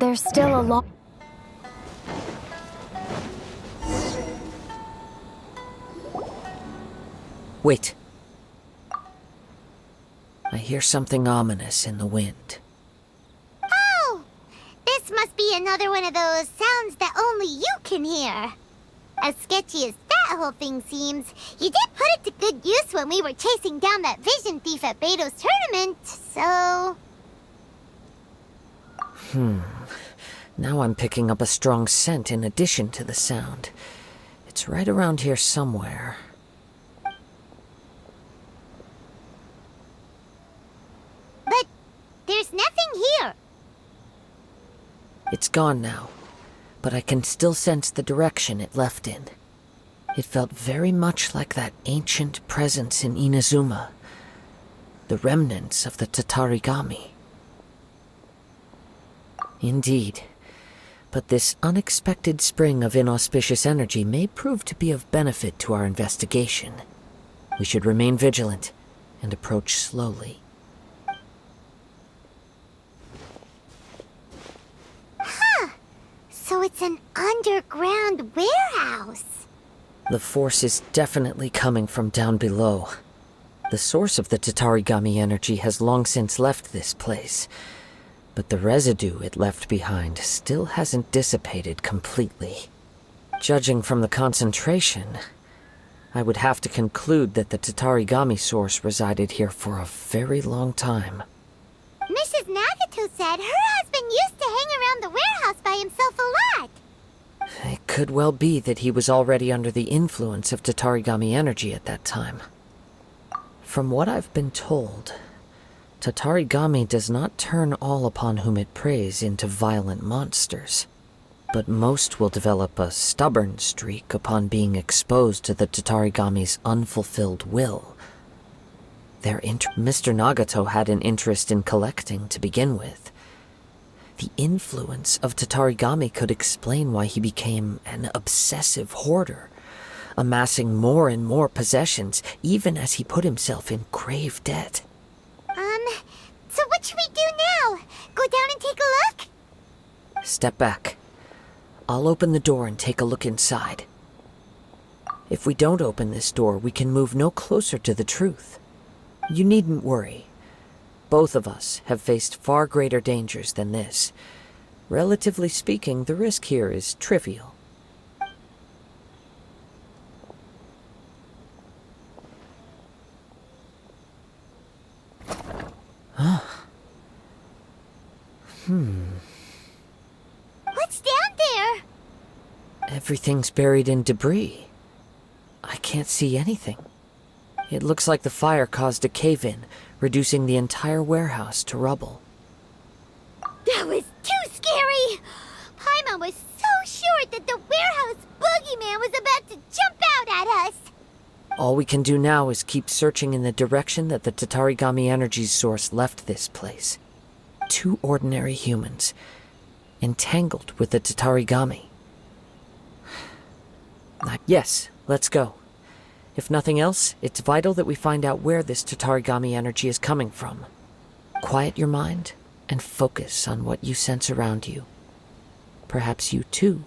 There's still a lot. Wait. I hear something ominous in the wind. Oh! This must be another one of those sounds that only you can hear. As sketchy as that whole thing seems, you did put it to good use when we were chasing down that vision thief at Beto's tournament, so... Now I'm picking up a strong scent in addition to the sound. It's right around here somewhere. But there's nothing here. It's gone now, but I can still sense the direction it left in. It felt very much like that ancient presence in Innazuma, the remnants of the Tatarigami. Indeed, but this unexpected spring of inauspicious energy may prove to be of benefit to our investigation. We should remain vigilant and approach slowly. So it's an underground warehouse. The force is definitely coming from down below. The source of the Tatarigami energy has long since left this place, but the residue it left behind still hasn't dissipated completely. Judging from the concentration, I would have to conclude that the Tatarigami source resided here for a very long time. Mrs. Nagato said her husband used to hang around the warehouse by himself a lot. It could well be that he was already under the influence of Tatarigami energy at that time. From what I've been told, Tatarigami does not turn all upon whom it preys into violent monsters, but most will develop a stubborn streak upon being exposed to the Tatarigami's unfulfilled will. Mr. Nagato had an interest in collecting to begin with. The influence of Tatarigami could explain why he became an obsessive hoarder, amassing more and more possessions even as he put himself in grave debt. So what should we do now? Go down and take a look? Step back. I'll open the door and take a look inside. If we don't open this door, we can move no closer to the truth. You needn't worry. Both of us have faced far greater dangers than this. Relatively speaking, the risk here is trivial. What's down there? Everything's buried in debris. I can't see anything. It looks like the fire caused a cave-in, reducing the entire warehouse to rubble. That was too scary! Paimon was so sure that the warehouse boogeyman was about to jump out at us! All we can do now is keep searching in the direction that the Tatarigami energy source left this place. 2 ordinary humans, entangled with the Tatarigami. Yes, let's go. If nothing else, it's vital that we find out where this Tatarigami energy is coming from. Quiet your mind and focus on what you sense around you. Perhaps you too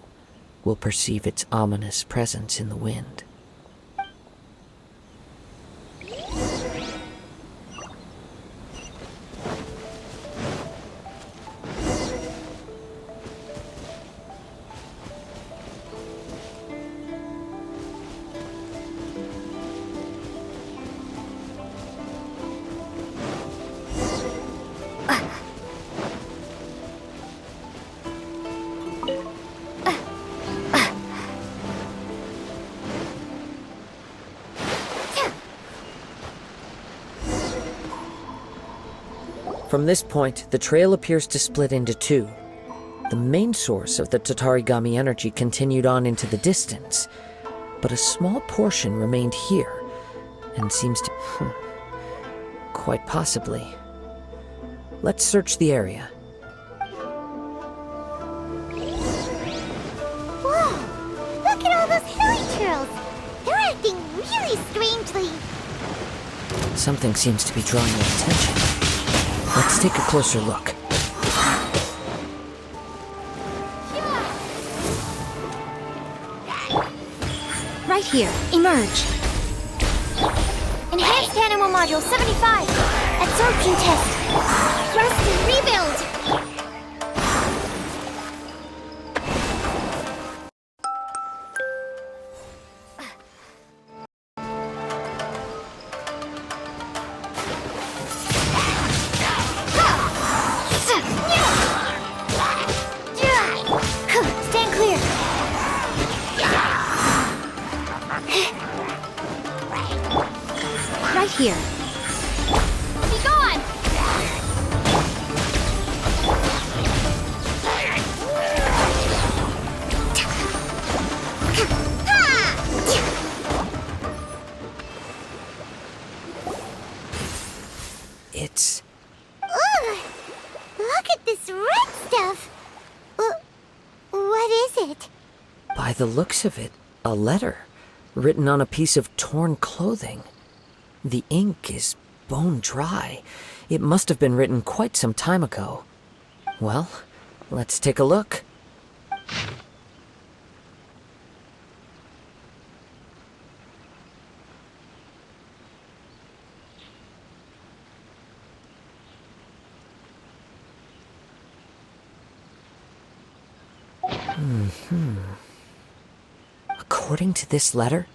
will perceive its ominous presence in the wind. From this point, the trail appears to split into 2. The main source of the Tatarigami energy continued on into the distance, but a small portion remained here, and seems to... quite possibly. Let's search the area. Whoa! Look at all those hilly turtles! They're acting really strangely. Something seems to be drawing your attention. Let's take a closer look. Right here. Emerge. Enhanced animal module 75. Absorption test. Thrust and rebuild. Stand clear. Right here. Be gone! It's... Ugh! Look at this red stuff! What is it? By the looks of it, a letter written on a piece of torn clothing. The ink is bone dry. It must have been written quite some time ago. Well, let's take a look. According to this letter,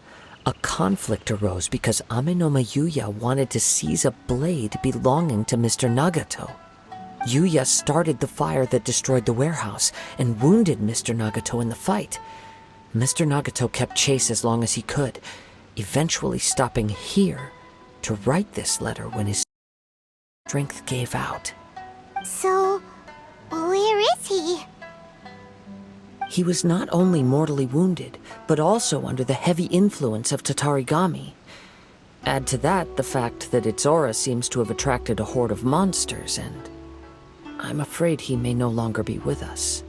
a conflict arose because Amenoma Yuya wanted to seize a blade belonging to Mr. Nagato. Yuya started the fire that destroyed the warehouse and wounded Mr. Nagato in the fight. Mr. Nagato kept chase as long as he could, eventually stopping here to write this letter when his strength gave out. So, where is he? He was not only mortally wounded, but also under the heavy influence of Tatarigami. Add to that the fact that its aura seems to have attracted a horde of monsters, and I'm afraid he may no longer be with us.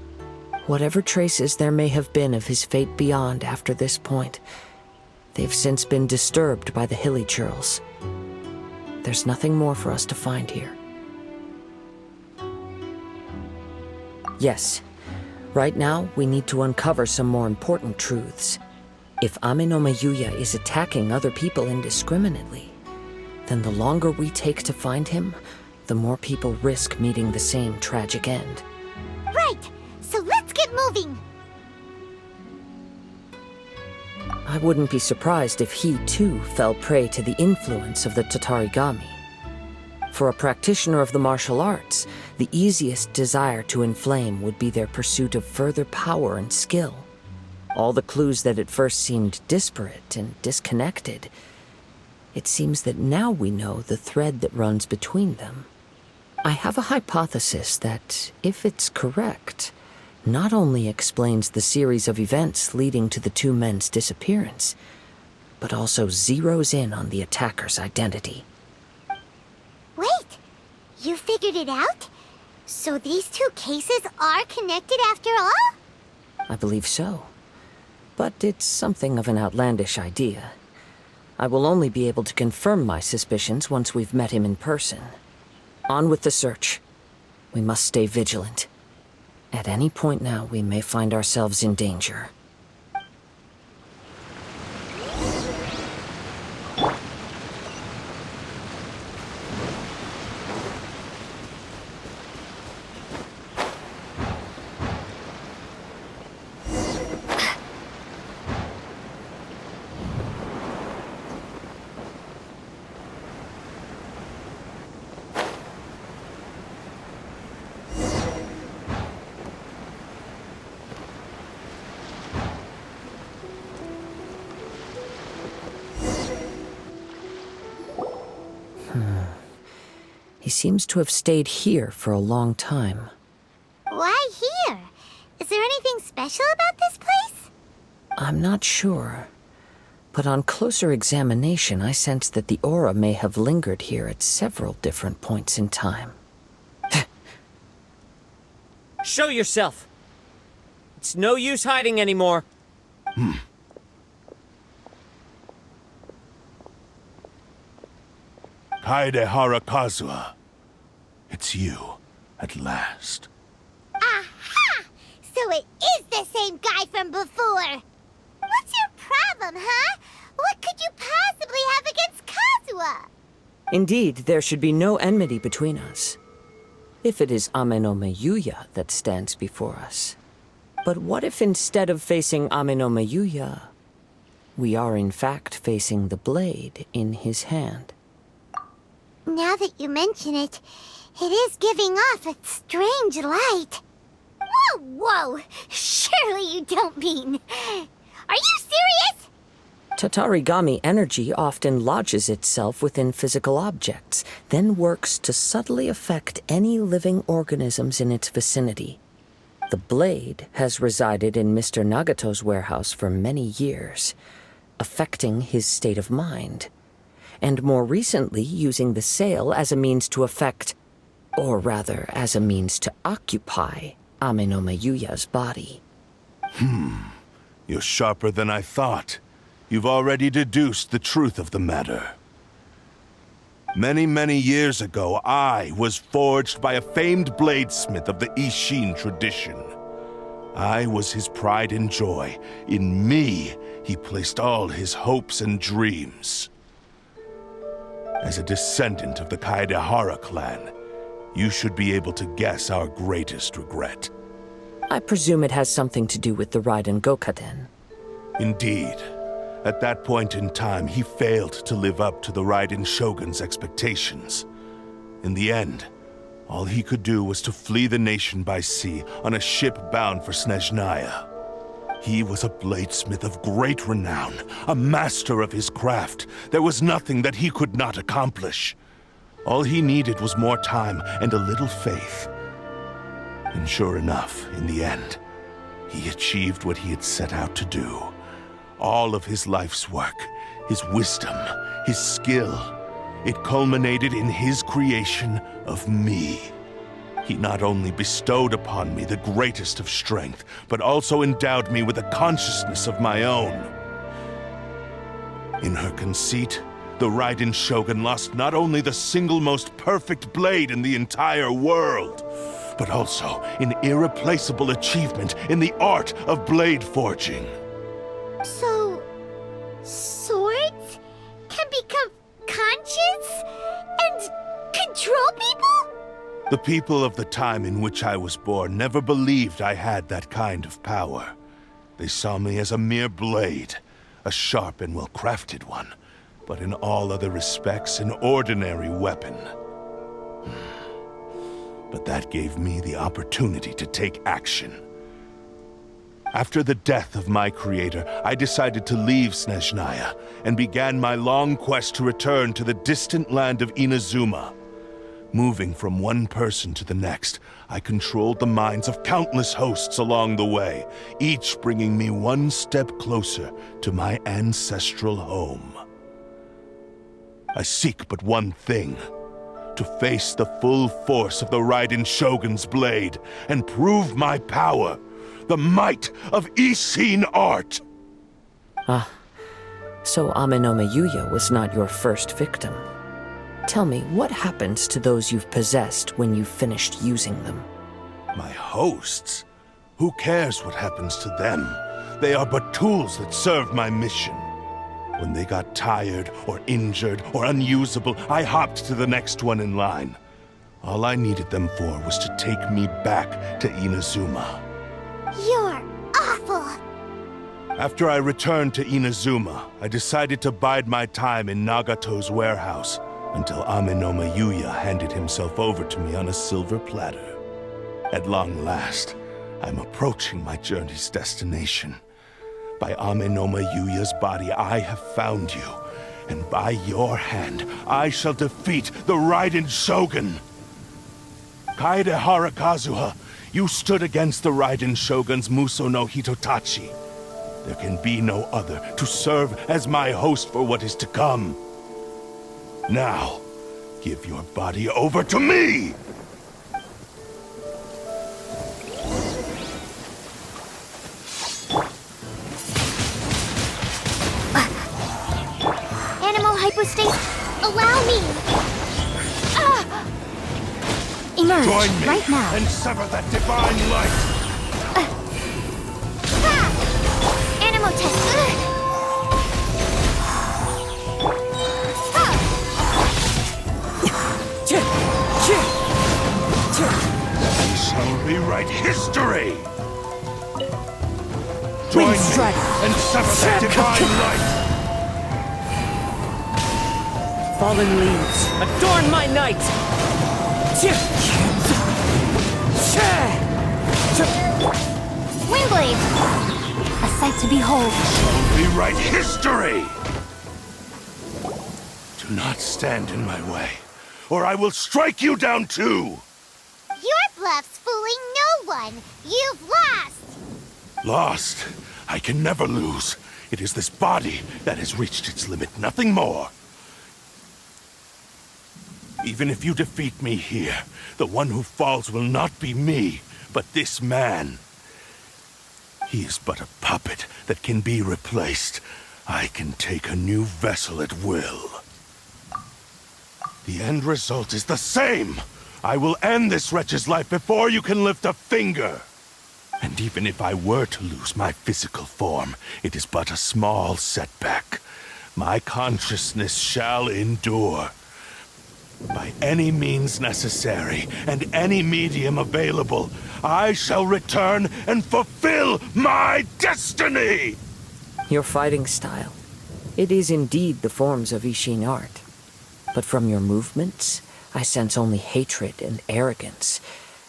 Whatever traces there may have been of his fate beyond after this point, they've since been disturbed by the hilly churls. There's nothing more for us to find here. Yes. Right now, we need to uncover some more important truths. If Amenoma Yuya is attacking other people indiscriminately, then the longer we take to find him, the more people risk meeting the same tragic end. Right! So let's get moving! I wouldn't be surprised if he, too, fell prey to the influence of the Tatarigami. For a practitioner of the martial arts, the easiest desire to inflame would be their pursuit of further power and skill. All the clues that at first seemed disparate and disconnected, it seems that now we know the thread that runs between them. I have a hypothesis that, if it's correct, not only explains the series of events leading to the two men's disappearance, but also zeroes in on the attacker's identity. Wait! You figured it out? So these two cases are connected after all? I believe so. But it's something of an outlandish idea. I will only be able to confirm my suspicions once we've met him in person. On with the search. We must stay vigilant. At any point now, we may find ourselves in danger. He seems to have stayed here for a long time. Why here? Is there anything special about this place? I'm not sure. But on closer examination, I sense that the aura may have lingered here at several different points in time. Show yourself! It's no use hiding anymore. Kaede Harakazuha. It's you, at last. Aha! So it is the same guy from before! What's your problem, huh? What could you possibly have against Kazuha? Indeed, there should be no enmity between us. If it is Amenome Yuya that stands before us. But what if instead of facing Amenome Yuya, we are in fact facing the blade in his hand? Now that you mention it, it is giving off a strange light. Whoa! Surely you don't mean... Are you serious? Tatarigami energy often lodges itself within physical objects, then works to subtly affect any living organisms in its vicinity. The blade has resided in Mr. Nagato's warehouse for many years, affecting his state of mind, and more recently using the sale as a means to affect, or rather as a means to occupy, Amenome Yuya's body. You're sharper than I thought. You've already deduced the truth of the matter. Many, many years ago, I was forged by a famed bladesmith of the Ishin tradition. I was his pride and joy. In me, he placed all his hopes and dreams. As a descendant of the Kaedehara clan, you should be able to guess our greatest regret. I presume it has something to do with the Raiden Gokaden. Indeed. At that point in time, he failed to live up to the Raiden Shogun's expectations. In the end, all he could do was to flee the nation by sea on a ship bound for Snezhnaya. He was a bladesmith of great renown, a master of his craft. There was nothing that he could not accomplish. All he needed was more time and a little faith. And sure enough, in the end, he achieved what he had set out to do. All of his life's work, his wisdom, his skill, it culminated in his creation of me. He not only bestowed upon me the greatest of strength, but also endowed me with a consciousness of my own. In her conceit, the Raiden Shogun lost not only the single most perfect blade in the entire world, but also an irreplaceable achievement in the art of blade forging. So... swords can become conscious and control people? The people of the time in which I was born never believed I had that kind of power. They saw me as a mere blade, a sharp and well-crafted one, but in all other respects an ordinary weapon. But that gave me the opportunity to take action. After the death of my creator, I decided to leave Snezhnaya and began my long quest to return to the distant land of Innazuma. Moving from one person to the next, I controlled the minds of countless hosts along the way, each bringing me one step closer to my ancestral home. I seek but one thing: to face the full force of the Raiden Shogun's blade and prove my power, the might of Ishin art. So Amenome Yuya was not your first victim. Tell me, what happens to those you've possessed when you've finished using them? My hosts? Who cares what happens to them? They are but tools that serve my mission. When they got tired, or injured, or unusable, I hopped to the next one in line. All I needed them for was to take me back to Innazuma. You're awful! After I returned to Innazuma, I decided to bide my time in Nagato's warehouse until Amenome Yuya handed himself over to me on a silver platter. At long last, I'm approaching my journey's destination. By Amenome Yuya's body, I have found you, and by your hand, I shall defeat the Raiden Shogun. Kaedehara Kazuha, you stood against the Raiden Shogun's Muso no Hitotachi. There can be no other to serve as my host for what is to come. Now, give your body over to me! Animal hypostase, allow me! Emerge Join me right now. and sever that divine light! Animal test. rewrite history! Join me strike. and sever that divine light! Fallen leaves, adorn my night! Windblade! A sight to behold. Rewrite history! Do not stand in my way, or I will strike you down too! Your bluff's fooling no one. You've lost. Lost? I can never lose. It is this body that has reached its limit, nothing more. Even if you defeat me here, the one who falls will not be me, but this man. He is but a puppet that can be replaced. I can take a new vessel at will. The end result is the same. I will end this wretch's life before you can lift a finger. And even if I were to lose my physical form, it is but a small setback. My consciousness shall endure. By any means necessary and any medium available, I shall return and fulfill my destiny! Your fighting style. It is indeed the forms of Ishin art. But from your movements, I sense only hatred and arrogance,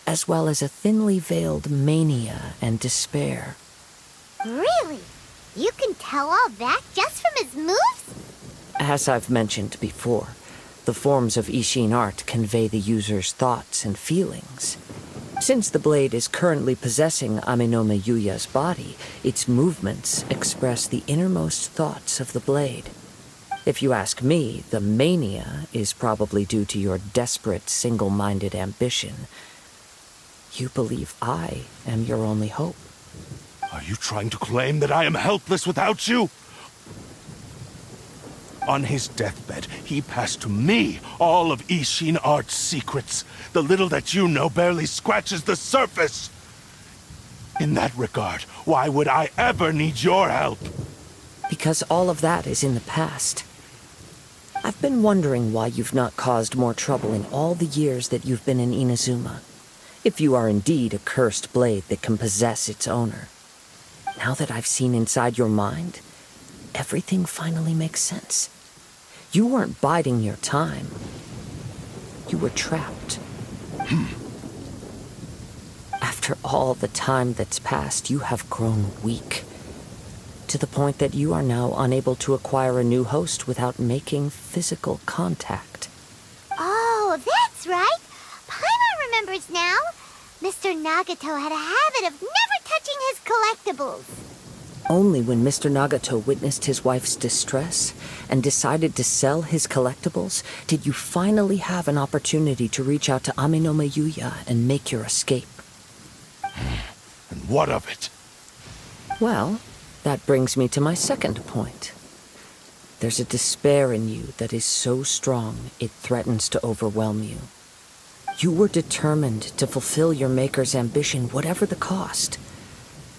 as well as a thinly veiled mania and despair. Really? You can tell all that just from his moves? As I've mentioned before, the forms of Ishin art convey the user's thoughts and feelings. Since the blade is currently possessing Aminome Yuya's body, its movements express the innermost thoughts of the blade. If you ask me, the mania is probably due to your desperate, single-minded ambition. You believe I am your only hope. Are you trying to claim that I am helpless without you? On his deathbed, he passed to me all of Ishin Art's secrets. The little that you know barely scratches the surface. In that regard, why would I ever need your help? Because all of that is in the past. I've been wondering why you've not caused more trouble in all the years that you've been in Innazuma. If you are indeed a cursed blade that can possess its owner. Now that I've seen inside your mind, everything finally makes sense. You weren't biding your time. You were trapped. After all the time that's passed, you have grown weak. To the point that you are now unable to acquire a new host without making physical contact. Oh, that's right. Paimon remembers now. Mr. Nagato had a habit of never touching his collectibles. Only when Mr. Nagato witnessed his wife's distress and decided to sell his collectibles did you finally have an opportunity to reach out to Aminome Yuya and make your escape. And what of it? Well, that brings me to my second point. There's a despair in you that is so strong it threatens to overwhelm you. You were determined to fulfill your maker's ambition whatever the cost.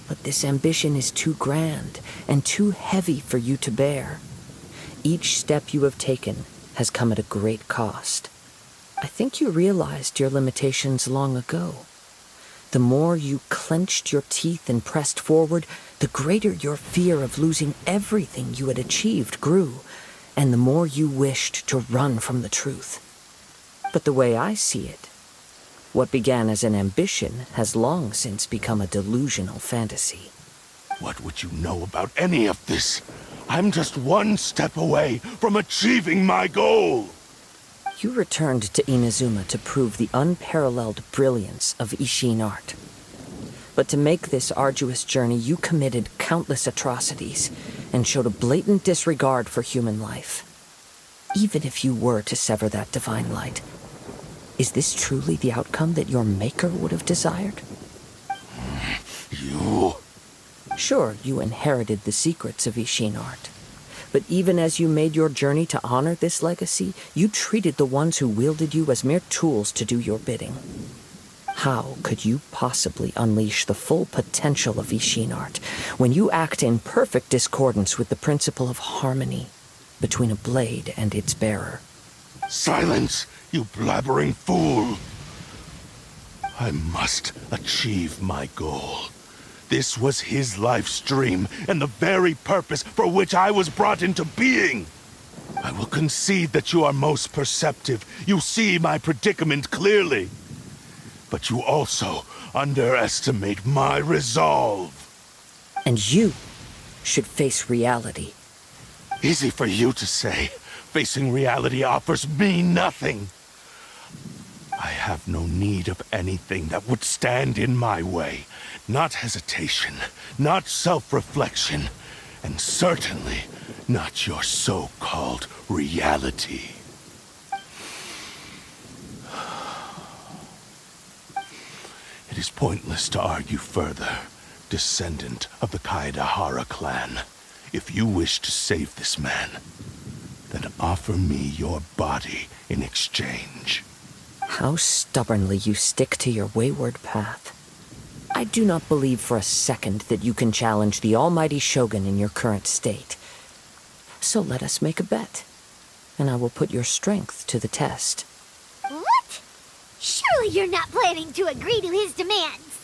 But this ambition is too grand and too heavy for you to bear. Each step you have taken has come at a great cost. I think you realized your limitations long ago. The more you clenched your teeth and pressed forward, the greater your fear of losing everything you had achieved grew, and the more you wished to run from the truth. But the way I see it, what began as an ambition has long since become a delusional fantasy. What would you know about any of this? I'm just one step away from achieving my goal! You returned to Innazuma to prove the unparalleled brilliance of Ishin art. But to make this arduous journey, you committed countless atrocities and showed a blatant disregard for human life. Even if you were to sever that divine light, is this truly the outcome that your maker would have desired? You... Sure, you inherited the secrets of Ishin art. But even as you made your journey to honor this legacy, you treated the ones who wielded you as mere tools to do your bidding. How could you possibly unleash the full potential of Ishin art when you act in perfect discordance with the principle of harmony between a blade and its bearer? Silence, you blabbering fool! I must achieve my goal. This was his life's dream and the very purpose for which I was brought into being. I will concede that you are most perceptive. You see my predicament clearly. But you also underestimate my resolve. And you should face reality. Easy for you to say. Facing reality offers me nothing. I have no need of anything that would stand in my way. Not hesitation, not self-reflection, and certainly not your so-called reality. It is pointless to argue further, descendant of the Kaedahara clan. If you wish to save this man, then offer me your body in exchange. How stubbornly you stick to your wayward path. I do not believe for a second that you can challenge the almighty Shogun in your current state. So let us make a bet, and I will put your strength to the test. What? Surely you're not planning to agree to his demands.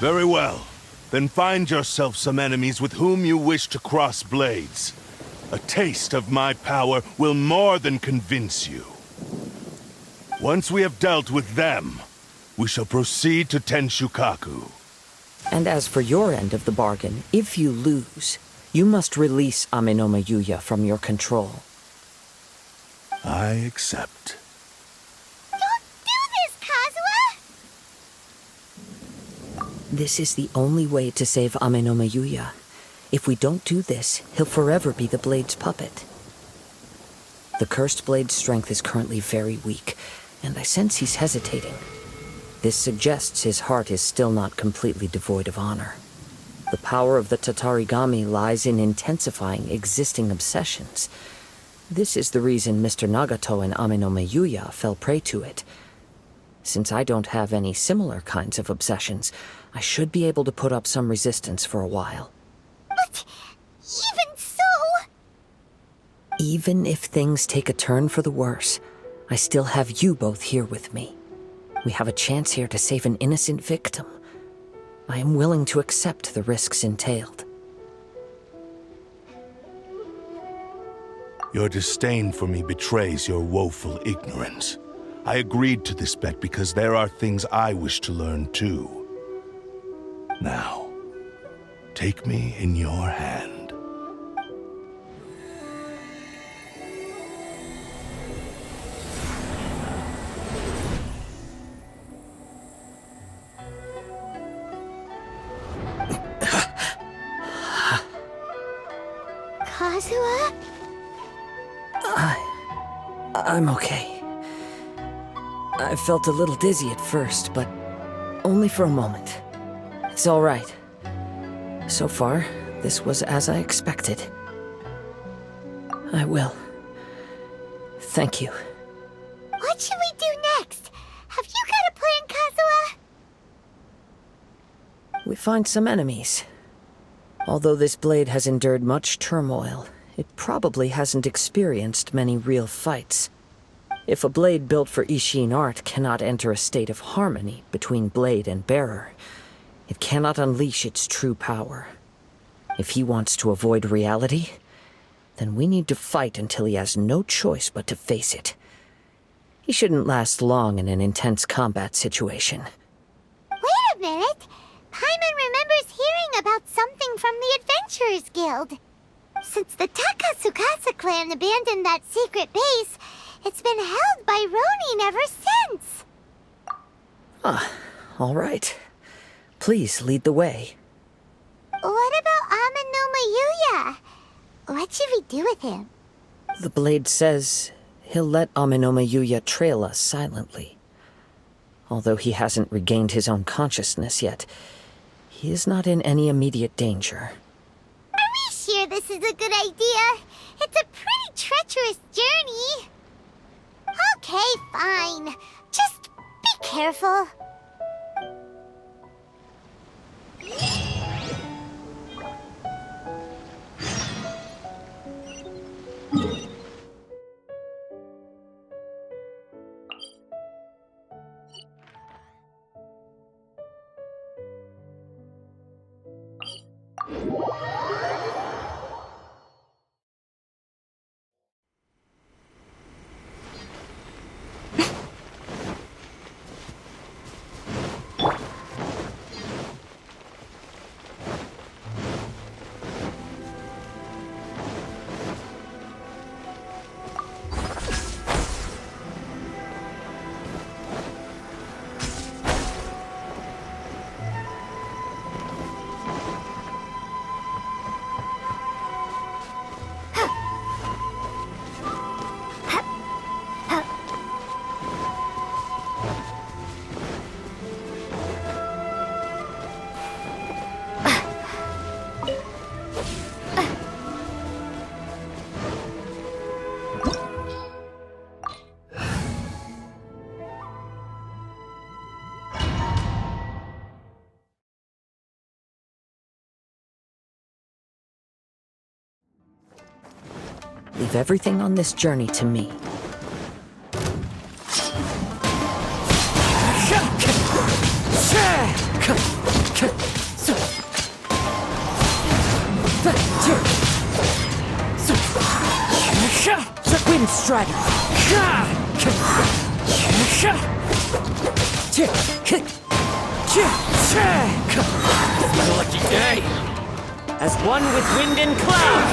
Very well. Then find yourself some enemies with whom you wish to cross blades. A taste of my power will more than convince you. Once we have dealt with them, we shall proceed to Tenshukaku. And as for your end of the bargain, if you lose, you must release Amenoma Yuya from your control. I accept. Don't do this, Kazuha! This is the only way to save Amenoma Yuya. If we don't do this, he'll forever be the Blade's puppet. The Cursed Blade's strength is currently very weak, and I sense he's hesitating. This suggests his heart is still not completely devoid of honor. The power of the Tatarigami lies in intensifying existing obsessions. This is the reason Mr. Nagato and Amenoma Yuya fell prey to it. Since I don't have any similar kinds of obsessions, I should be able to put up some resistance for a while. But even so... Even if things take a turn for the worse, I still have you both here with me. We have a chance here to save an innocent victim. I am willing to accept the risks entailed. Your disdain for me betrays your woeful ignorance. I agreed to this bet because there are things I wish to learn too. Now, take me in your hand. Kazuha? I'm okay. I felt a little dizzy at first, but only for a moment. It's all right. So far, this was as I expected. I will. Thank you. What should we do next? Have you got a plan, Kazuha? We find some enemies. Although this blade has endured much turmoil, it probably hasn't experienced many real fights. If a blade built for Ishin art cannot enter a state of harmony between blade and bearer, it cannot unleash its true power. If he wants to avoid reality, then we need to fight until he has no choice but to face it. He shouldn't last long in an intense combat situation. Wait a minute! Paimon remembers hearing about something from the Adventurers Guild. Since the Takasukasa clan abandoned that secret base, it's been held by Ronin ever since. All right. Please lead the way. What about Amenoma Yuya? What should we do with him? The blade says he'll let Amenoma Yuya trail us silently. Although he hasn't regained his own consciousness yet, he is not in any immediate danger. Are we sure this is a good idea? It's a pretty treacherous journey. Okay, fine. Just be careful. Leave everything on this journey to me. Wind Strider! It's my lucky day. As one with wind and cloud!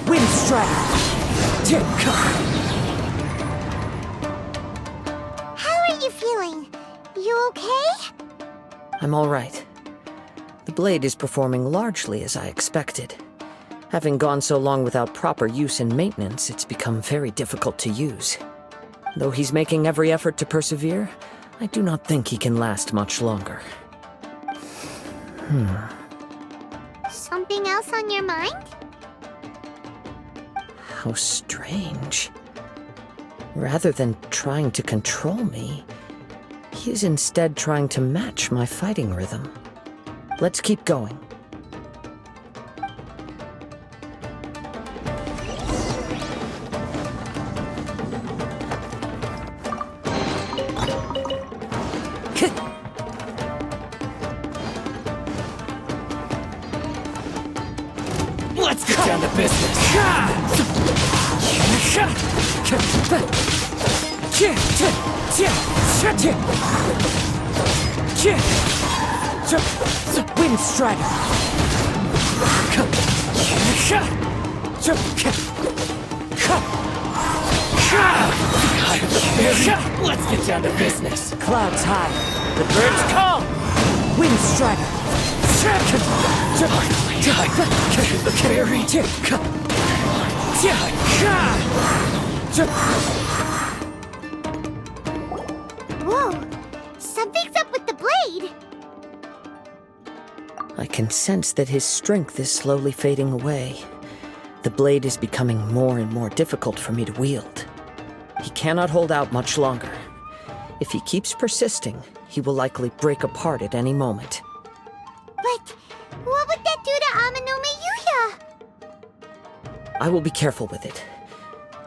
Wind Strider! How are you feeling? You okay? I'm all right. The blade is performing largely as I expected. Having gone so long without proper use and maintenance, it's become very difficult to use. Though he's making every effort to persevere, I do not think he can last much longer. Something else on your mind? How strange. Rather than trying to control me, he is instead trying to match my fighting rhythm. Let's keep going. Let's get down to business. Wind Strider! Let's get down to business. Clouds high, the birds call! Wind Strider! The fairy. Whoa! Something's up with the blade! I can sense that his strength is slowly fading away. The blade is becoming more and more difficult for me to wield. He cannot hold out much longer. If he keeps persisting, he will likely break apart at any moment. But what would that do to Amanome Yuya? I will be careful with it.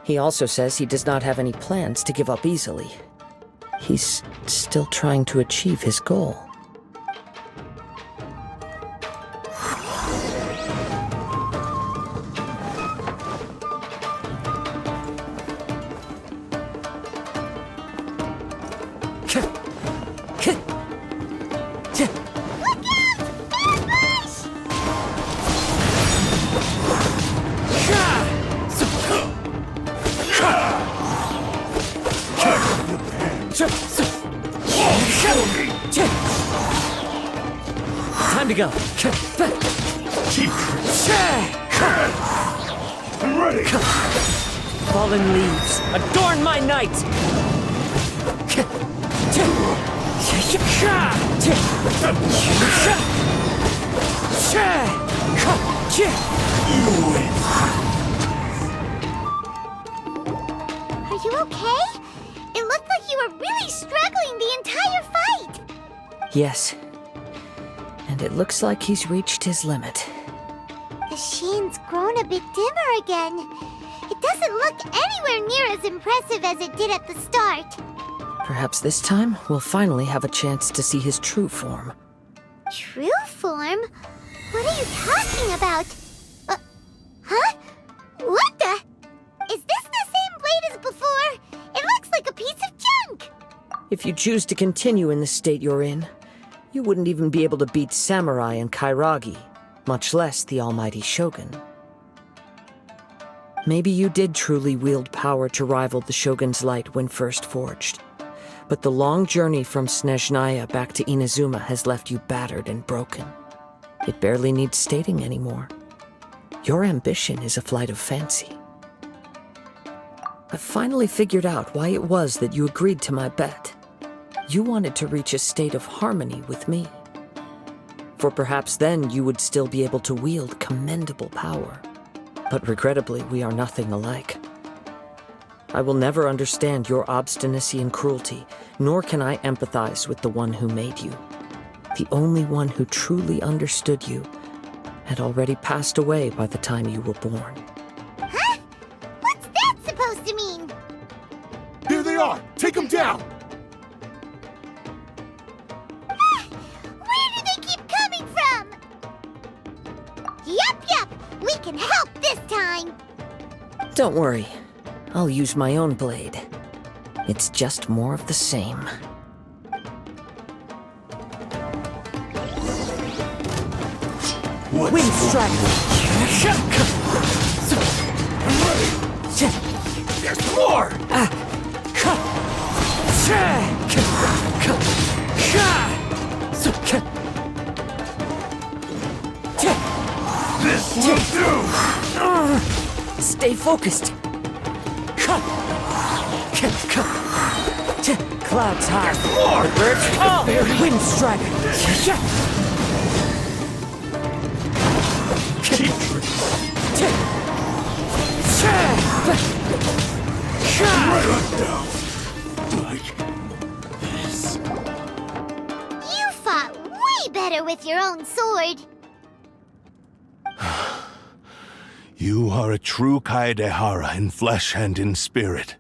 He also says he does not have any plans to give up easily. He's still trying to achieve his goal. Time to go. I'm ready. Fallen leaves, adorn my night! Are you okay? It looked like you were really struggling the entire fight! Yes. And it looks like he's reached his limit. The sheen's grown a bit dimmer again. It doesn't look anywhere near as impressive as it did at the start. Perhaps this time we'll finally have a chance to see his true form. True form? What are you talking about? Huh? What the? Is this the same blade as before? It looks like a piece of junk! If you choose to continue in the state you're in, you wouldn't even be able to beat Samurai and Kairagi, much less the almighty Shogun. Maybe you did truly wield power to rival the Shogun's light when first forged. But the long journey from Snezhnaya back to Innazuma has left you battered and broken. It barely needs stating anymore. Your ambition is a flight of fancy. I've finally figured out why it was that you agreed to my bet. You wanted to reach a state of harmony with me. For perhaps then you would still be able to wield commendable power. But regrettably, we are nothing alike. I will never understand your obstinacy and cruelty, nor can I empathize with the one who made you. The only one who truly understood you had already passed away by the time you were born. Huh? What's that supposed to mean? Here they are! Take them down! Where do they keep coming from? Yup, we can help this time. Don't worry. I'll use my own blade. It's just more of the same. Wind strike! There's more! This will do! Stay focused. Clouds high. More! The birds fall. Wind strike. Like this. You fought way better with your own sword. You are a true Kaedehara in flesh and in spirit.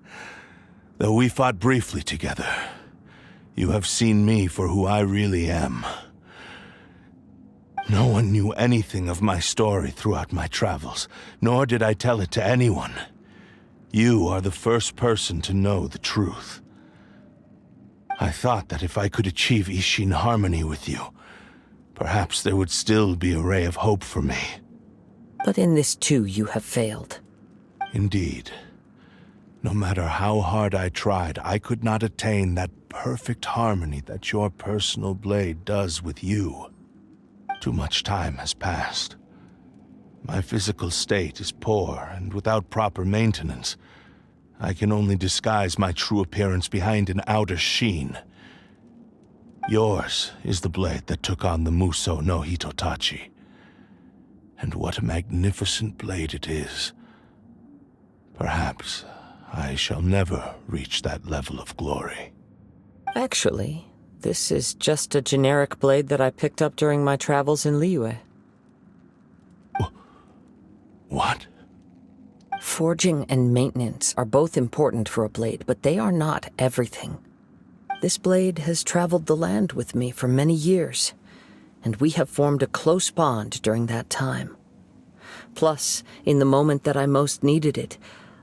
Though we fought briefly together, you have seen me for who I really am. No one knew anything of my story throughout my travels, nor did I tell it to anyone. You are the first person to know the truth. I thought that if I could achieve Isshin harmony with you, perhaps there would still be a ray of hope for me. But in this too, you have failed. Indeed. No matter how hard I tried, I could not attain that perfect harmony that your personal blade does with you. Too much time has passed. My physical state is poor, and without proper maintenance, I can only disguise my true appearance behind an outer sheen. Yours is the blade that took on the Muso no Hitotachi. And what a magnificent blade it is. Perhaps I shall never reach that level of glory. Actually, this is just a generic blade that I picked up during my travels in Liyue. What? Forging and maintenance are both important for a blade, but they are not everything. This blade has traveled the land with me for many years, and we have formed a close bond during that time. Plus, in the moment that I most needed it,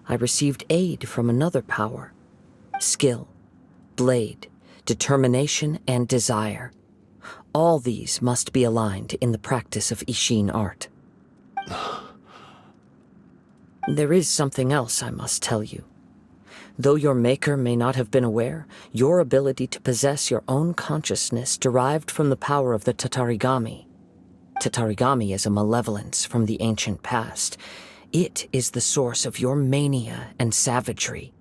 I received aid from another power. Skill, blade, determination, and desire. All these must be aligned in the practice of Isshin art. There is something else I must tell you. Though your maker may not have been aware, your ability to possess your own consciousness derived from the power of the Tatarigami. Tatarigami is a malevolence from the ancient past. It is the source of your mania and savagery.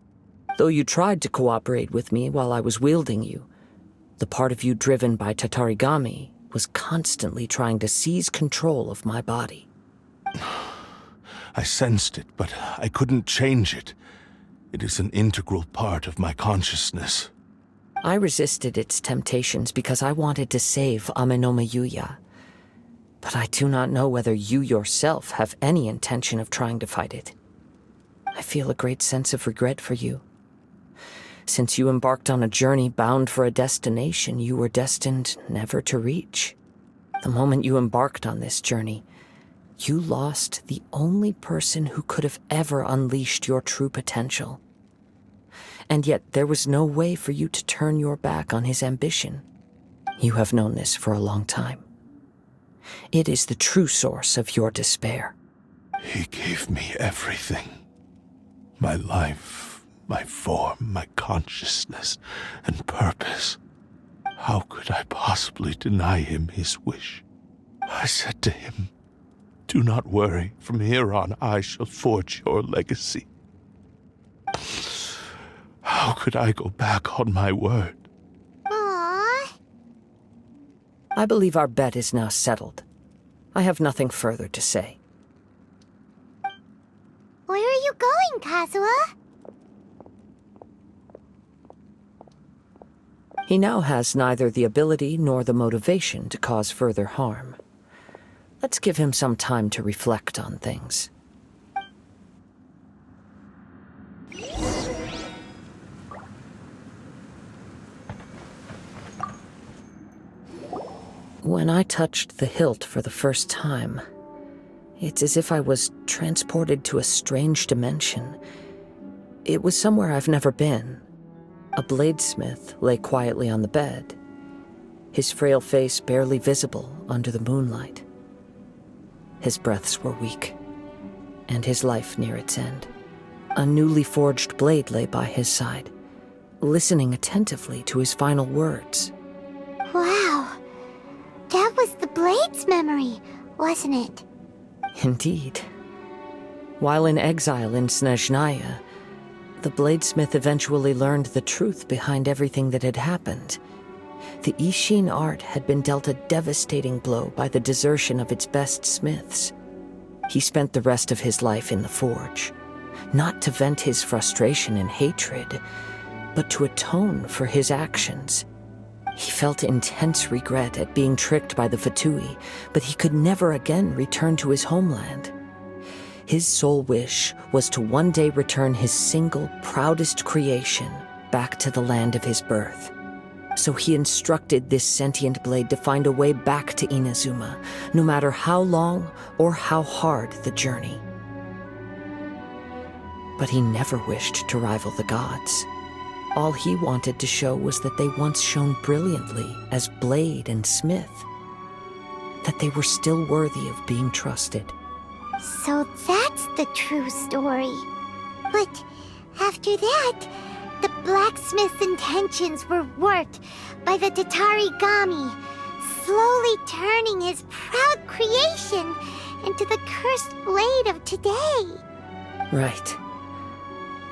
Though you tried to cooperate with me while I was wielding you, the part of you driven by Tatarigami was constantly trying to seize control of my body. I sensed it, but I couldn't change it. It is an integral part of my consciousness. I resisted its temptations because I wanted to save Amenoma Yuya. But I do not know whether you yourself have any intention of trying to fight it. I feel a great sense of regret for you. Since you embarked on a journey bound for a destination you were destined never to reach. The moment you embarked on this journey, you lost the only person who could have ever unleashed your true potential. And yet there was no way for you to turn your back on his ambition. You have known this for a long time. It is the true source of your despair. He gave me everything. My life, my form, my consciousness, and purpose. How could I possibly deny him his wish? I said to him, "Do not worry. From here on, I shall forge your legacy." How could I go back on my word? Aww. I believe our bet is now settled. I have nothing further to say. Where are you going, Kazuha? He now has neither the ability nor the motivation to cause further harm. Let's give him some time to reflect on things. When I touched the hilt for the first time, it's as if I was transported to a strange dimension. It was somewhere I've never been. A bladesmith lay quietly on the bed, his frail face barely visible under the moonlight. His breaths were weak, and his life near its end. A newly forged blade lay by his side, listening attentively to his final words. Wow. That was the Blade's memory, wasn't it? Indeed. While in exile in Snezhnaya, the bladesmith eventually learned the truth behind everything that had happened. The Ishin art had been dealt a devastating blow by the desertion of its best smiths. He spent the rest of his life in the forge, not to vent his frustration and hatred, but to atone for his actions. He felt intense regret at being tricked by the Fatui, but he could never again return to his homeland. His sole wish was to one day return his single, proudest creation back to the land of his birth. So he instructed this sentient blade to find a way back to Innazuma, no matter how long or how hard the journey. But he never wished to rival the gods. All he wanted to show was that they once shone brilliantly as blade and smith, that they were still worthy of being trusted. So that's the true story. But after that, the blacksmith's intentions were worked by the Tatarigami, slowly turning his proud creation into the cursed blade of today. Right.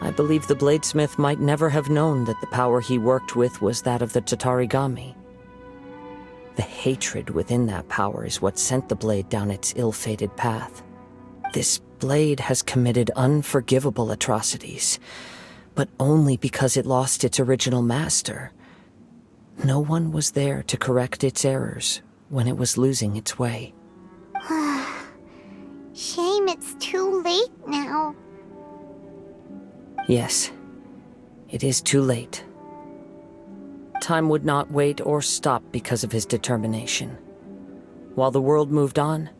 I believe the bladesmith might never have known that the power he worked with was that of the Tatarigami. The hatred within that power is what sent the blade down its ill-fated path. This blade has committed unforgivable atrocities, but only because it lost its original master. No one was there to correct its errors when it was losing its way. Shame it's too late now. Yes, it is too late. Time would not wait or stop because of his determination. While the world moved on,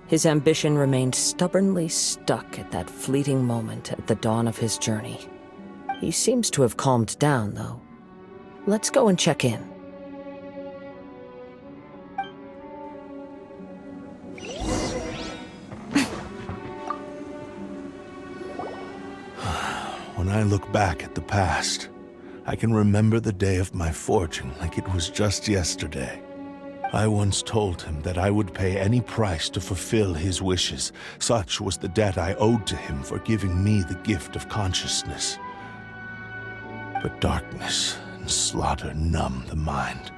his ambition remained stubbornly stuck at that fleeting moment at the dawn of his journey. He seems to have calmed down, though. Let's go and check in. When I look back at the past, I can remember the day of my forging like it was just yesterday. I once told him that I would pay any price to fulfill his wishes. Such was the debt I owed to him for giving me the gift of consciousness. But darkness and slaughter numb the mind.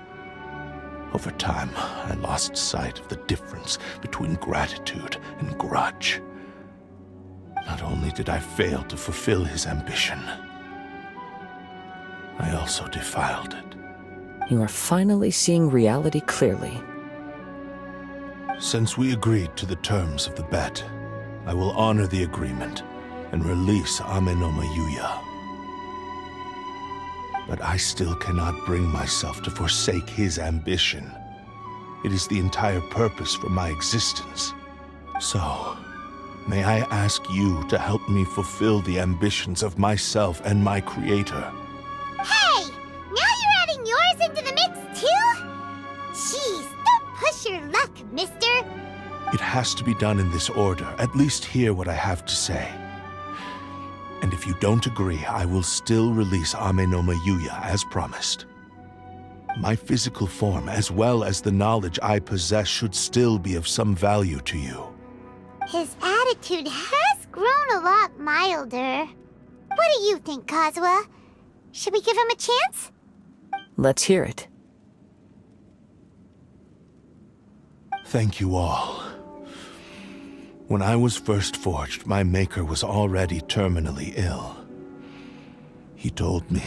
Over time, I lost sight of the difference between gratitude and grudge. Not only did I fail to fulfill his ambition, I also defiled it. You are finally seeing reality clearly. Since we agreed to the terms of the bet, I will honor the agreement and release Ame no Mayuya. But I still cannot bring myself to forsake his ambition. It is the entire purpose for my existence. So, may I ask you to help me fulfill the ambitions of myself and my creator? Hey! Now you're adding yours into the mix, too? Jeez, don't push your luck, mister. It has to be done in this order. At least hear what I have to say. And if you don't agree, I will still release Amenoma Yuya as promised. My physical form, as well as the knowledge I possess, should still be of some value to you. His attitude has grown a lot milder. What do you think, Kazuha? Should we give him a chance? Let's hear it. Thank you all. When I was first forged, my maker was already terminally ill. He told me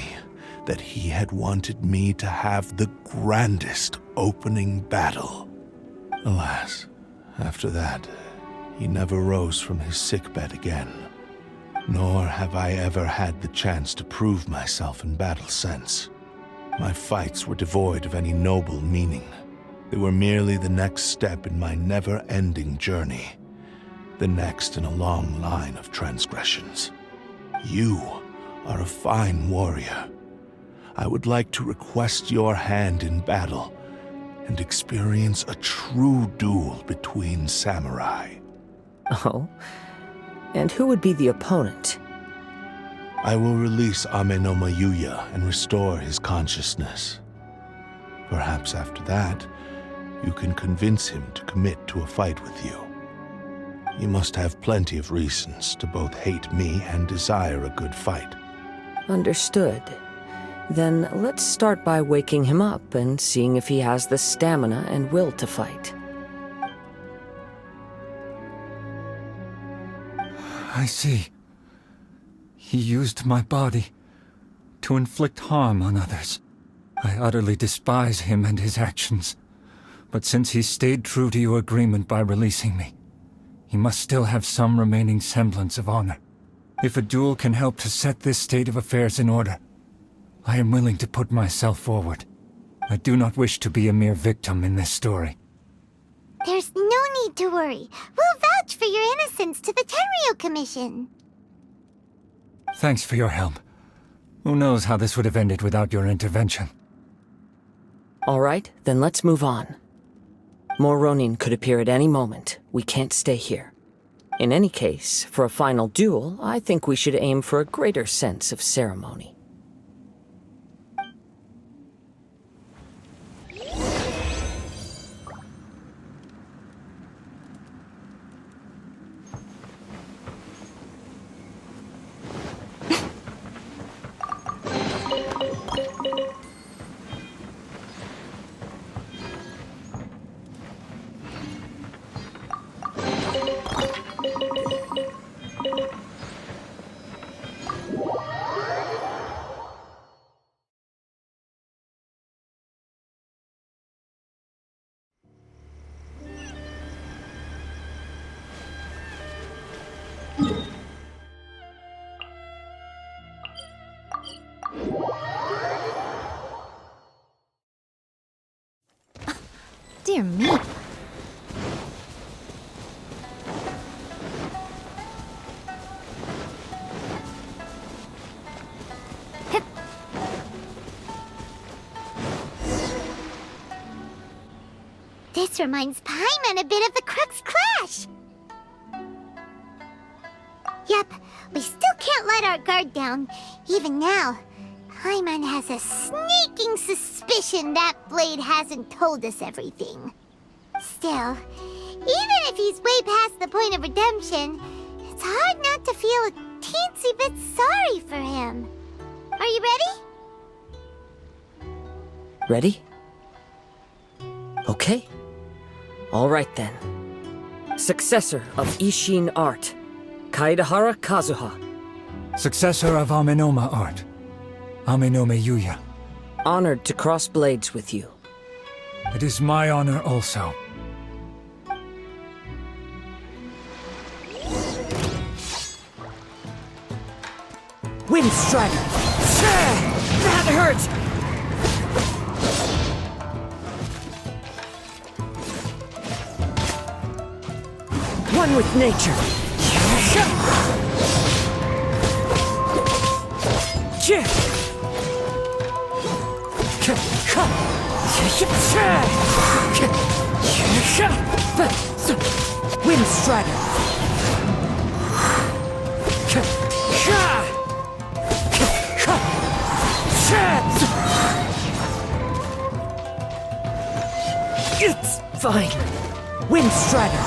that he had wanted me to have the grandest opening battle. Alas, after that, he never rose from his sickbed again. Nor have I ever had the chance to prove myself in battle since. My fights were devoid of any noble meaning. They were merely the next step in my never-ending journey. The next in a long line of transgressions. You are a fine warrior. I would like to request your hand in battle and experience a true duel between samurai. Oh? And who would be the opponent? I will release Amenoma Yuya and restore his consciousness. Perhaps after that, you can convince him to commit to a fight with you. You must have plenty of reasons to both hate me and desire a good fight. Understood. Then let's start by waking him up and seeing if he has the stamina and will to fight. I see. He used my body to inflict harm on others. I utterly despise him and his actions. But since he stayed true to your agreement by releasing me, he must still have some remaining semblance of honor. If a duel can help to set this state of affairs in order, I am willing to put myself forward. I do not wish to be a mere victim in this story. There's no need to worry. We'll vouch for your innocence to the Tenryu Commission. Thanks for your help. Who knows how this would have ended without your intervention? All right, then let's move on. More Ronin could appear at any moment. We can't stay here. In any case, for a final duel, I think we should aim for a greater sense of ceremony. Dear me. This reminds Paimon a bit of the Crux Clash. Yep, we still can't let our guard down. Even now, Paimon has a sneaking suspicion that Blade hasn't told us everything. Still, even if he's way past the point of redemption, it's hard not to feel a teensy bit sorry for him. Are you ready? Ready? Okay. All right then. Successor of Ishin Art, Kaedahara Kazuha. Successor of Amenoma Art, Amenoma Yuya. Honored to cross blades with you. It is my honor also. Wind Strider! hurt! One with nature. Wind Strider. It's fine. Wind Strider.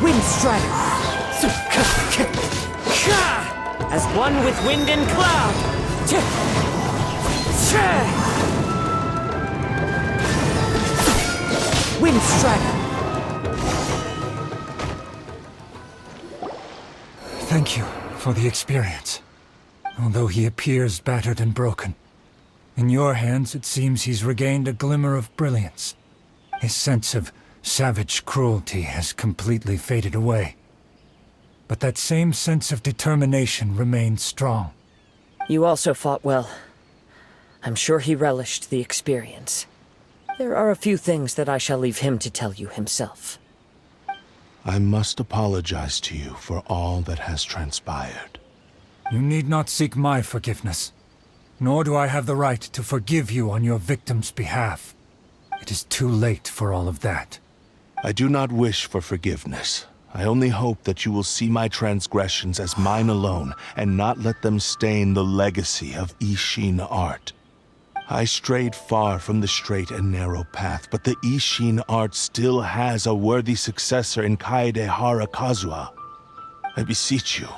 Wind Strider. As one with wind and cloud. Wind Strider. Thank you for the experience. Although he appears battered and broken, in your hands it seems he's regained a glimmer of brilliance. His sense of savage cruelty has completely faded away. But that same sense of determination remains strong. You also fought well. I'm sure he relished the experience. There are a few things that I shall leave him to tell you himself. I must apologize to you for all that has transpired. You need not seek my forgiveness, nor do I have the right to forgive you on your victim's behalf. It is too late for all of that. I do not wish for forgiveness. I only hope that you will see my transgressions as mine alone and not let them stain the legacy of Ishin art. I strayed far from the straight and narrow path, but the Ishin art still has a worthy successor in Kaedehara Kazuha. I beseech you,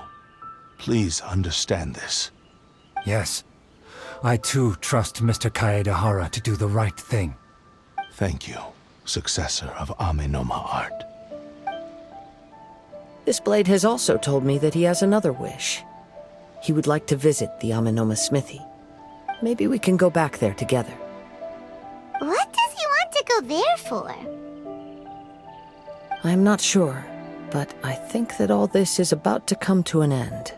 please understand this. Yes, I too trust Mr. Kaedehara to do the right thing. Thank you, successor of Amenoma art. This blade has also told me that he has another wish. He would like to visit the Amenoma smithy. Maybe we can go back there together. What does he want to go there for? I'm not sure, but I think that all this is about to come to an end.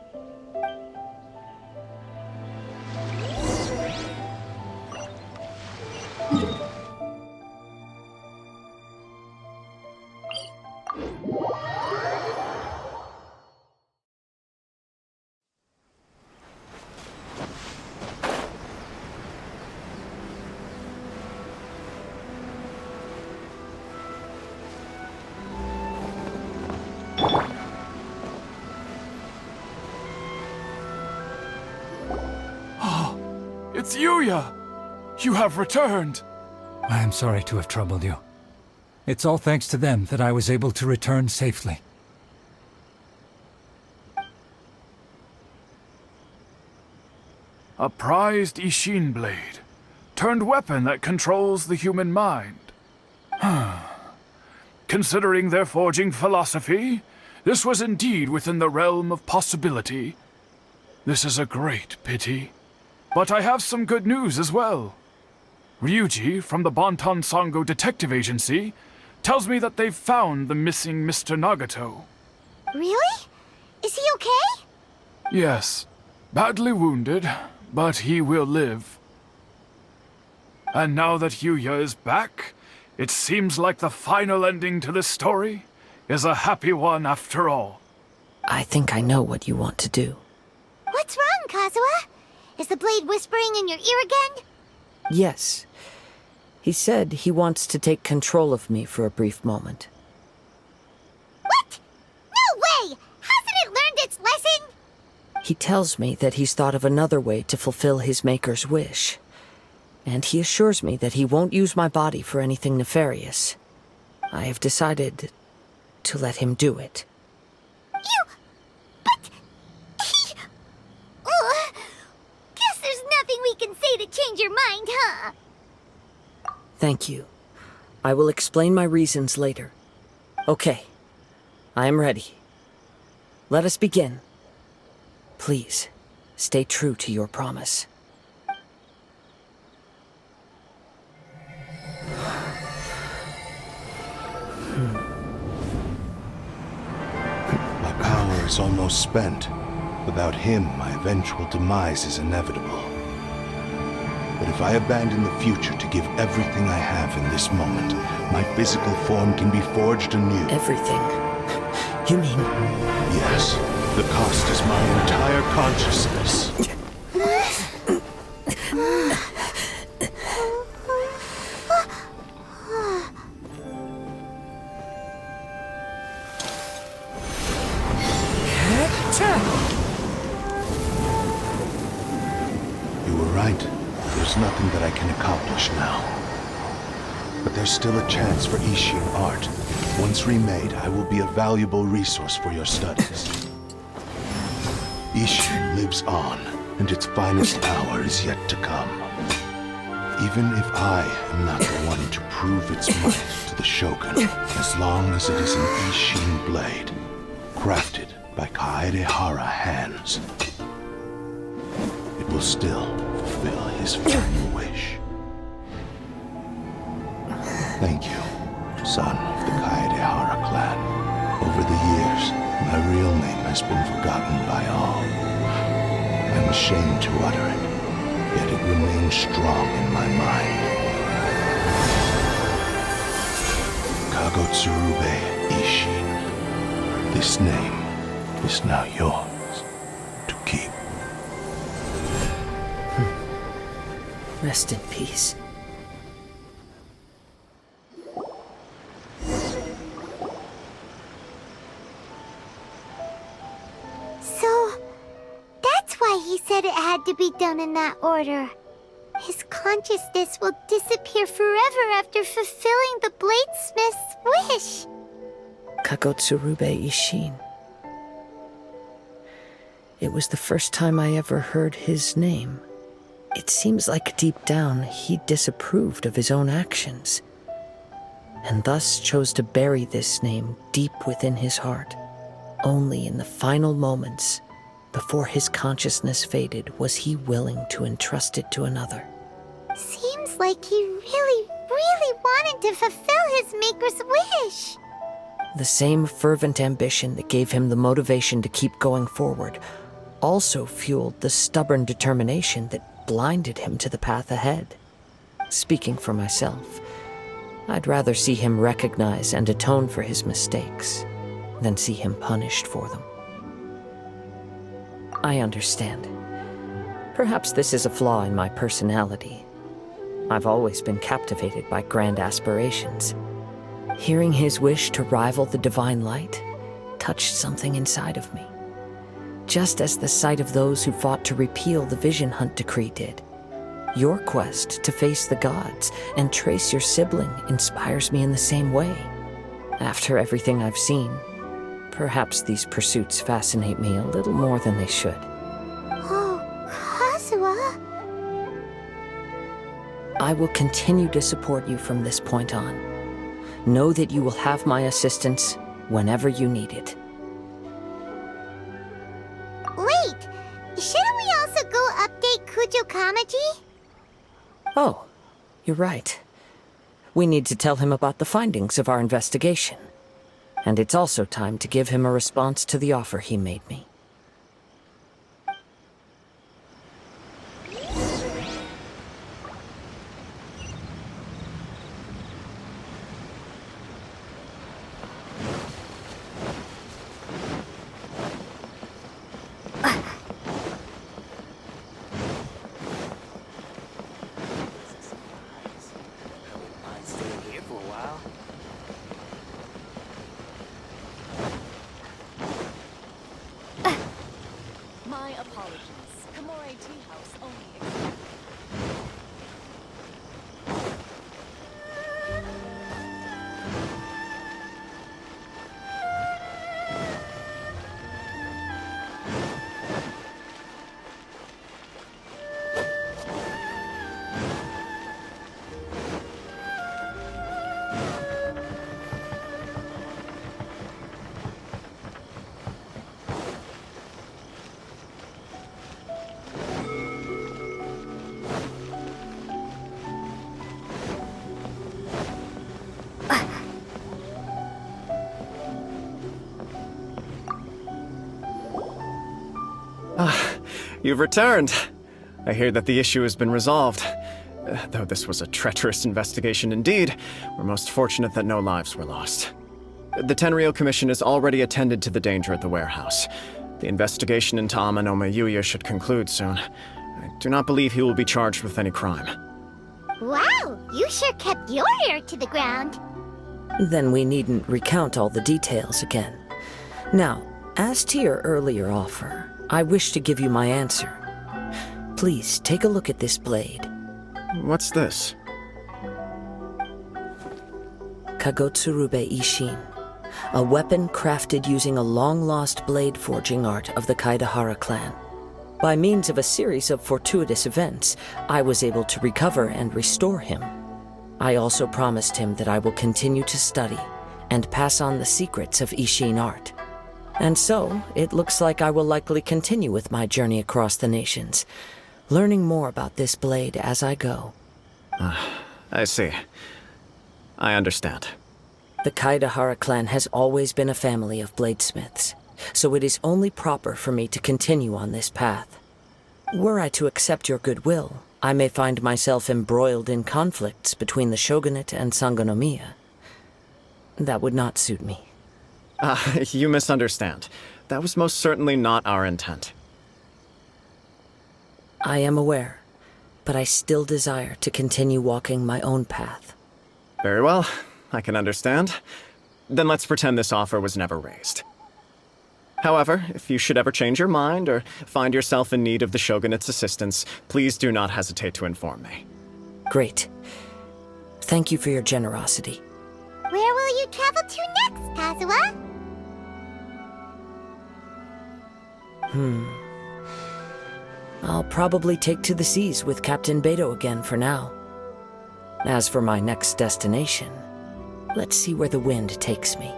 It's Yuya! You have returned! I am sorry to have troubled you. It's all thanks to them that I was able to return safely. A prized Ishin blade, turned weapon that controls the human mind. Considering their forging philosophy, this was indeed within the realm of possibility. This is a great pity. But I have some good news as well. Ryuji, from the Bonton Sango Detective Agency, tells me that they've found the missing Mr. Nagato. Really? Is he okay? Yes, badly wounded, but he will live. And now that Yuya is back, it seems like the final ending to this story is a happy one after all. I think I know what you want to do. What's wrong, Kazuha? Is the blade whispering in your ear again? Yes. He said he wants to take control of me for a brief moment. What? No way! Hasn't it learned its lesson? He tells me that he's thought of another way to fulfill his maker's wish. And he assures me that he won't use my body for anything nefarious. I have decided to let him do it. But he... Ugh. Guess there's nothing we can say to change your mind, huh? Thank you. I will explain my reasons later. Okay. I am ready. Let us begin. Please, stay true to your promise. is almost spent. Without him, my eventual demise is inevitable. But if I abandon the future to give everything I have in this moment, my physical form can be forged anew. Everything? You mean... Yes, the cost is my entire consciousness. You were right. There's nothing that I can accomplish now. But there's still a chance for Ishin art. Once remade, I will be a valuable resource for your studies. Ishin lives on, and its finest hour is yet to come. Even if I am not the one to prove its might to the Shogun, as long as it is an Ishin blade, crafted by Kaedehara hands, it will still fulfill his final wish. Thank you, son of the Kaedehara clan. Over the years, my real name has been forgotten by all. I'm ashamed to utter it, yet it remains strong in my mind. Kagotsurube Ishin. This name is now yours to keep. Rest in peace. So, that's why he said it had to be done in that order. His consciousness will disappear forever after fulfilling the bladesmith's wish. Kagotsurube Ishin. It was the first time I ever heard his name. It seems like deep down he disapproved of his own actions, and thus chose to bury this name deep within his heart. Only in the final moments, before his consciousness faded, was he willing to entrust it to another. Seems like he really wanted to fulfill his maker's wish. The same fervent ambition that gave him the motivation to keep going forward also fueled the stubborn determination that blinded him to the path ahead. Speaking for myself, I'd rather see him recognize and atone for his mistakes than see him punished for them. I understand. Perhaps this is a flaw in my personality. I've always been captivated by grand aspirations. Hearing his wish to rival the divine light touched something inside of me, just as the sight of those who fought to repeal the Vision Hunt decree did. Your quest to face the gods and trace your sibling inspires me in the same way. After everything I've seen, perhaps these pursuits fascinate me a little more than they should. Oh, Kazuha. I will continue to support you from this point on. Know that you will have my assistance whenever you need it. Wait, shouldn't we also go update Kujo Kamaji? Oh, you're right. We need to tell him about the findings of our investigation. And it's also time to give him a response to the offer he made me. You've returned. I hear that the issue has been resolved. Though this was a treacherous investigation indeed, we're most fortunate that no lives were lost. The Tenryou Commission has already attended to the danger at the warehouse. The investigation into Amanome Yuya should conclude soon. I do not believe he will be charged with any crime. Wow, you sure kept your ear to the ground. Then we needn't recount all the details again. Now, as to your earlier offer, I wish to give you my answer. Please take a look at this blade. What's this? Kagotsurube Ishin, a weapon crafted using a long-lost blade forging art of the Kaidahara clan. By means of a series of fortuitous events, I was able to recover and restore him. I also promised him that I will continue to study and pass on the secrets of Ishin art. And so, it looks like I will likely continue with my journey across the nations, learning more about this blade as I go. I see. I understand. The Kaidahara clan has always been a family of bladesmiths, so it is only proper for me to continue on this path. Were I to accept your goodwill, I may find myself embroiled in conflicts between the shogunate and Sangonomiya. That would not suit me. You misunderstand. That was most certainly not our intent. I am aware, but I still desire to continue walking my own path. Very well, I can understand. Then let's pretend this offer was never raised. However, if you should ever change your mind or find yourself in need of the Shogunate's assistance, please do not hesitate to inform me. Great. Thank you for your generosity. Where will you travel to next, Kazuha? I'll probably take to the seas with Captain Beto again for now. As for my next destination, let's see where the wind takes me.